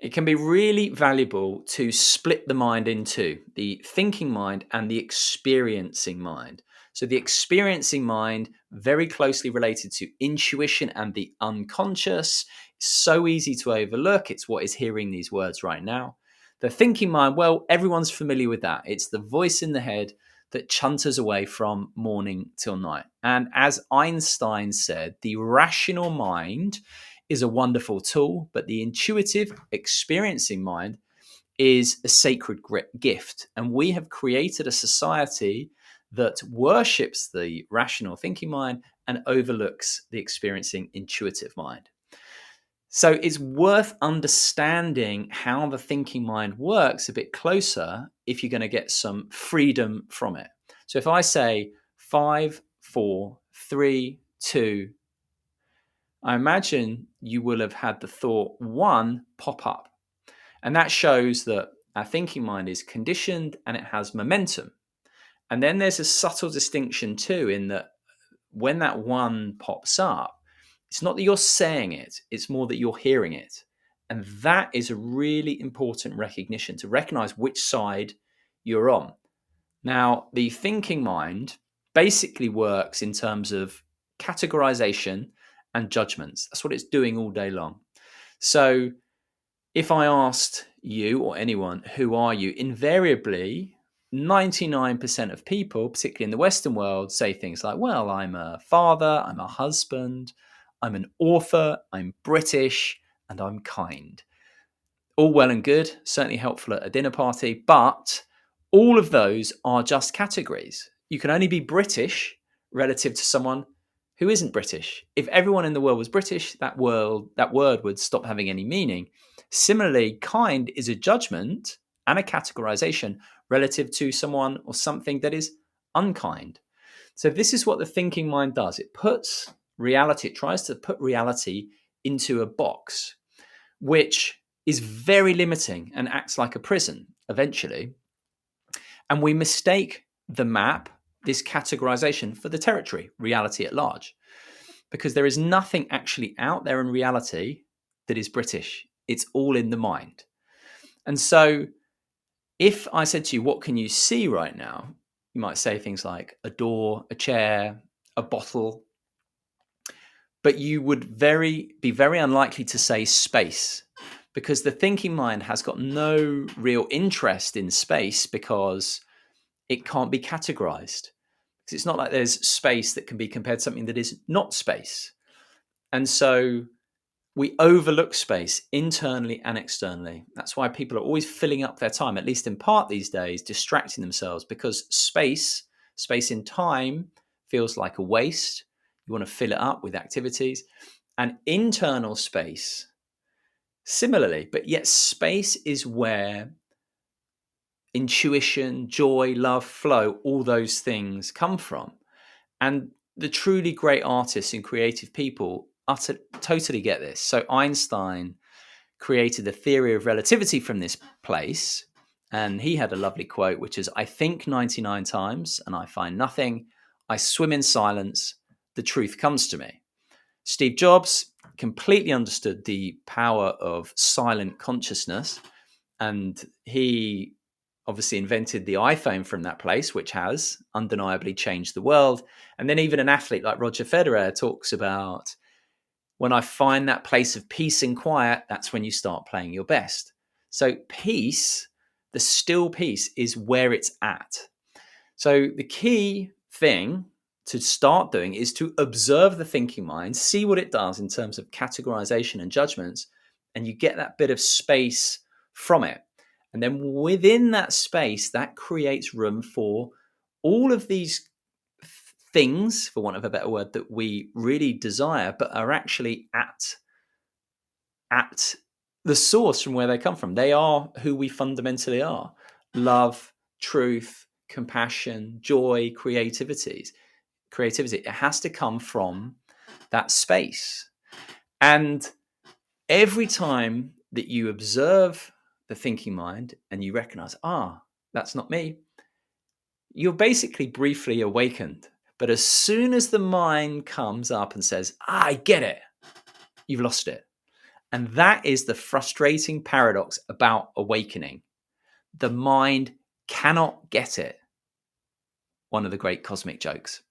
it can be really valuable to split the mind into the thinking mind and the experiencing mind. So the experiencing mind, very closely related to intuition and the unconscious, so easy to overlook. It's what is hearing these words right now. The thinking mind, well, everyone's familiar with that. It's the voice in the head that chunters away from morning till night. And as Einstein said, the rational mind is a wonderful tool, but the intuitive, experiencing mind is a sacred gift. And we have created a society that worships the rational thinking mind and overlooks the experiencing intuitive mind. So it's worth understanding how the thinking mind works a bit closer if you're going to get some freedom from it. So if I say 5, 4, 3, 2, I imagine you will have had the thought 1 pop up. And that shows that our thinking mind is conditioned and it has momentum. And then there's a subtle distinction too, in that when that 1 pops up, it's not that you're saying it, it's more that you're hearing it. And that is a really important recognition, to recognize which side you're on. Now, the thinking mind basically works in terms of categorization and judgments. That's what it's doing all day long. So if I asked you or anyone, who are you? Invariably, 99% of people, particularly in the Western world, say things like, well, I'm a father, I'm a husband, I'm an author, I'm British, and I'm kind. All well and good, certainly helpful at a dinner party, but all of those are just categories. You can only be British relative to someone who isn't British. If everyone in the world was British, that word would stop having any meaning. Similarly, kind is a judgment and a categorization relative to someone or something that is unkind. So this is what the thinking mind does. It puts reality, it tries to put reality into a box, which is very limiting and acts like a prison eventually. And we mistake the map, this categorization, for the territory, reality at large, because there is nothing actually out there in reality that is British. It's all in the mind. And so if I said to you, what can you see right now? You might say things like a door, a chair, a bottle, but you would be very unlikely to say space, because the thinking mind has got no real interest in space because it can't be categorized. Because it's not like there's space that can be compared to something that is not space. And so we overlook space internally and externally. That's why people are always filling up their time, at least in part these days, distracting themselves, because space in time feels like a waste. You want to fill it up with activities. And internal space, similarly, but yet space is where intuition, joy, love, flow, all those things come from. And the truly great artists and creative people totally get this. So Einstein created the theory of relativity from this place. And he had a lovely quote, which is, I think 99 times and I find nothing. I swim in silence. The truth comes to me. Steve Jobs completely understood the power of silent consciousness. And he obviously invented the iPhone from that place, which has undeniably changed the world. And then even an athlete like Roger Federer talks about, when I find that place of peace and quiet, that's when you start playing your best. So peace, the still peace, is where it's at. So the key thing to start doing is to observe the thinking mind, see what it does in terms of categorization and judgments, and you get that bit of space from it. And then within that space, that creates room for all of these things, for want of a better word, that we really desire, but are actually at the source from where they come from. They are who we fundamentally are: love, truth, compassion, joy, creativity. It has to come from that space. And every time that you observe the thinking mind and you recognize, that's not me, you're basically briefly awakened. But as soon as the mind comes up and says, I get it, you've lost it. And that is the frustrating paradox about awakening. The mind cannot get it. One of the great cosmic jokes.